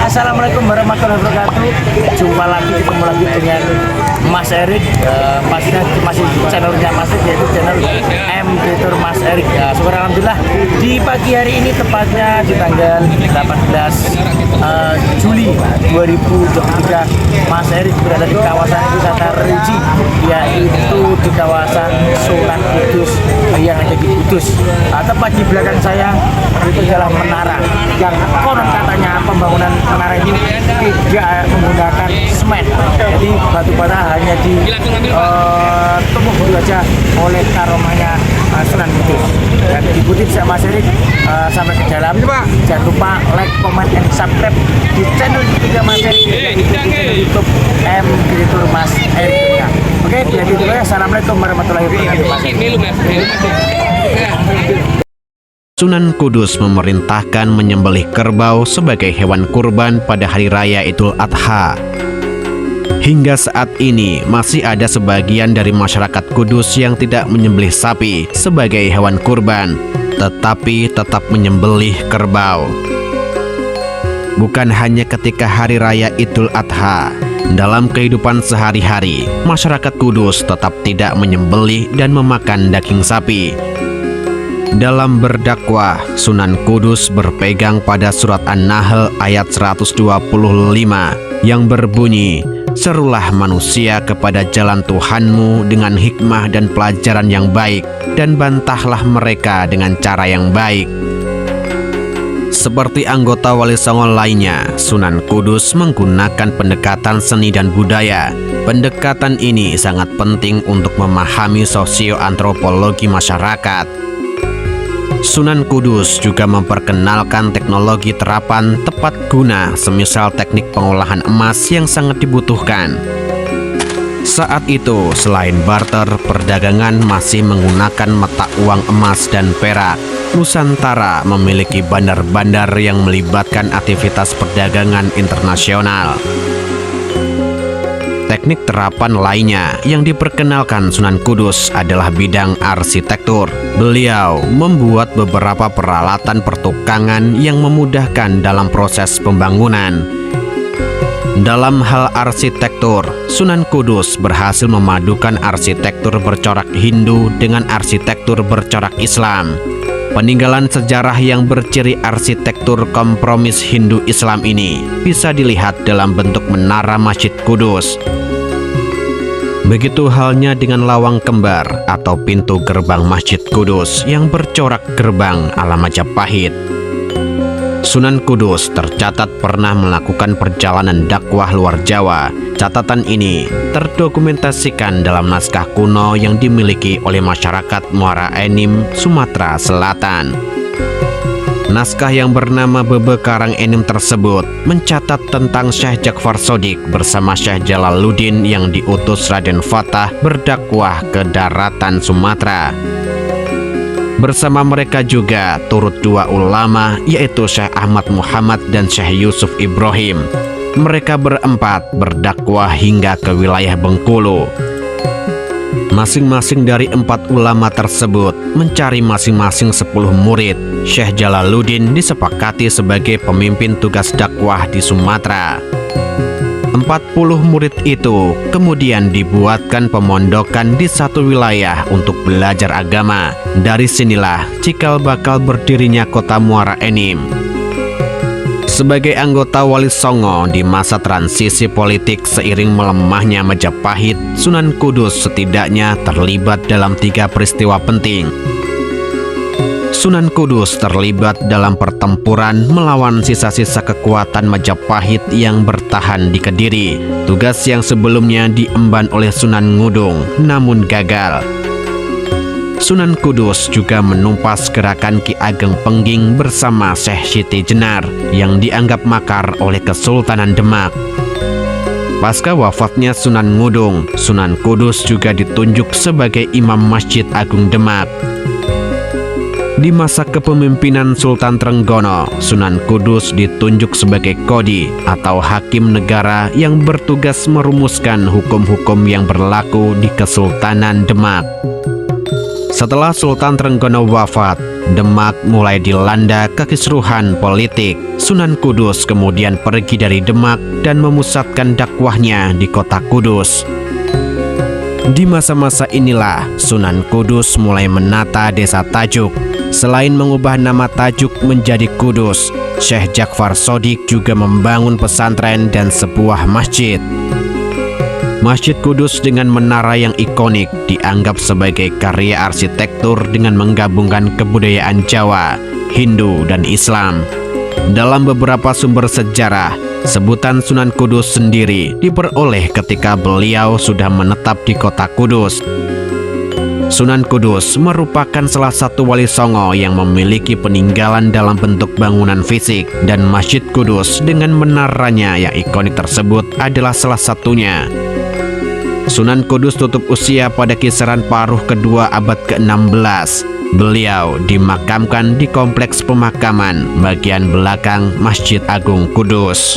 Assalamualaikum warahmatullahi wabarakatuh. Jumpa lagi, ketemu lagi dengan Mas Erik. Pastinya masih channelnya Mas Erik, yaitu channel M Creator Mas Erik. Syukur alhamdulillah di pagi hari ini, tepatnya di tanggal 18 Juli 2023, Mas Erik berada di kawasan wisata religi, yaitu di kawasan Sunan Kudus yang ada di Kudus. Tepat di belakang saya itu adalah menara yang konon katanya pembangunan menara ini tidak menggunakan semen, jadi batu bata hanya ditumpuk dulu aja oleh karomanya Sunan Kudus. Dan dikutip sama Mas Erik sampai ke dalam. Jangan lupa like, comment, and subscribe di channel YouTube Mas Erik, yaitu di channel YouTube M Creator Mas Erik. Oke, jadi dulu ya. Assalamualaikum warahmatullahi wabarakatuh. Sunan Kudus memerintahkan menyembelih kerbau sebagai hewan kurban pada hari raya Idul Adha. Hingga saat ini masih ada sebagian dari masyarakat Kudus yang tidak menyembelih sapi sebagai hewan kurban, tetapi tetap menyembelih kerbau. Bukan hanya ketika hari raya Idul Adha, dalam kehidupan sehari-hari, masyarakat Kudus tetap tidak menyembelih dan memakan daging sapi. Dalam berdakwah, Sunan Kudus berpegang pada surat An-Nahl ayat 125 yang berbunyi, "Serulah manusia kepada jalan Tuhanmu dengan hikmah dan pelajaran yang baik, dan bantahlah mereka dengan cara yang baik." Seperti anggota Wali Songo lainnya, Sunan Kudus menggunakan pendekatan seni dan budaya. Pendekatan ini sangat penting untuk memahami sosioantropologi masyarakat. Sunan Kudus juga memperkenalkan teknologi terapan tepat guna, semisal teknik pengolahan emas yang sangat dibutuhkan. Saat itu, selain barter, perdagangan masih menggunakan mata uang emas dan perak. Nusantara memiliki bandar-bandar yang melibatkan aktivitas perdagangan internasional. Teknik terapan lainnya yang diperkenalkan Sunan Kudus adalah bidang arsitektur. Beliau membuat beberapa peralatan pertukangan yang memudahkan dalam proses pembangunan. Dalam hal arsitektur, Sunan Kudus berhasil memadukan arsitektur bercorak Hindu dengan arsitektur bercorak Islam. Peninggalan sejarah yang berciri arsitektur kompromis Hindu-Islam ini bisa dilihat dalam bentuk menara Masjid Kudus. Begitu halnya dengan lawang kembar atau pintu gerbang Masjid Kudus yang bercorak gerbang ala Majapahit. Sunan Kudus tercatat pernah melakukan perjalanan dakwah luar Jawa. Catatan ini terdokumentasikan dalam naskah kuno yang dimiliki oleh masyarakat Muara Enim, Sumatera Selatan. Naskah yang bernama Bebe Karang Enim tersebut mencatat tentang Syekh Ja'far Shodiq bersama Syekh Jalaluddin yang diutus Raden Fatah berdakwah ke daratan Sumatera. Bersama mereka juga turut dua ulama, yaitu Syekh Ahmad Muhammad dan Syekh Yusuf Ibrahim. Mereka berempat berdakwah hingga ke wilayah Bengkulu. Masing-masing dari empat ulama tersebut mencari masing-masing 10 murid. Syekh Jalaluddin disepakati sebagai pemimpin tugas dakwah di Sumatera. 40 murid itu kemudian dibuatkan pemondokan di satu wilayah untuk belajar agama. Dari sinilah cikal bakal berdirinya kota Muara Enim. Sebagai anggota Wali Songo di masa transisi politik seiring melemahnya Majapahit, Sunan Kudus setidaknya terlibat dalam 3 peristiwa penting. Sunan Kudus terlibat dalam pertempuran melawan sisa-sisa kekuatan Majapahit yang bertahan di Kediri. Tugas yang sebelumnya diemban oleh Sunan Ngudung, namun gagal. Sunan Kudus juga menumpas gerakan Ki Ageng Pengging bersama Syekh Siti Jenar yang dianggap makar oleh Kesultanan Demak. Pasca wafatnya Sunan Ngudung, Sunan Kudus juga ditunjuk sebagai Imam Masjid Agung Demak. Di masa kepemimpinan Sultan Trenggono, Sunan Kudus ditunjuk sebagai Qodhi atau hakim negara yang bertugas merumuskan hukum-hukum yang berlaku di Kesultanan Demak. Setelah Sultan Trenggono wafat, Demak mulai dilanda kekisruhan politik. Sunan Kudus kemudian pergi dari Demak dan memusatkan dakwahnya di kota Kudus. Di masa-masa inilah Sunan Kudus mulai menata desa Tajuk. Selain mengubah nama Tajuk menjadi Kudus, Syekh Ja'far Shadiq juga membangun pesantren dan sebuah masjid. Masjid Kudus dengan menara yang ikonik dianggap sebagai karya arsitektur dengan menggabungkan kebudayaan Jawa, Hindu, dan Islam. Dalam beberapa sumber sejarah, sebutan Sunan Kudus sendiri diperoleh ketika beliau sudah menetap di kota Kudus. Sunan Kudus merupakan salah satu wali songo yang memiliki peninggalan dalam bentuk bangunan fisik, dan Masjid Kudus dengan menaranya yang ikonik tersebut adalah salah satunya. Sunan Kudus tutup usia pada kisaran paruh kedua abad ke-16. Beliau dimakamkan di kompleks pemakaman bagian belakang Masjid Agung Kudus.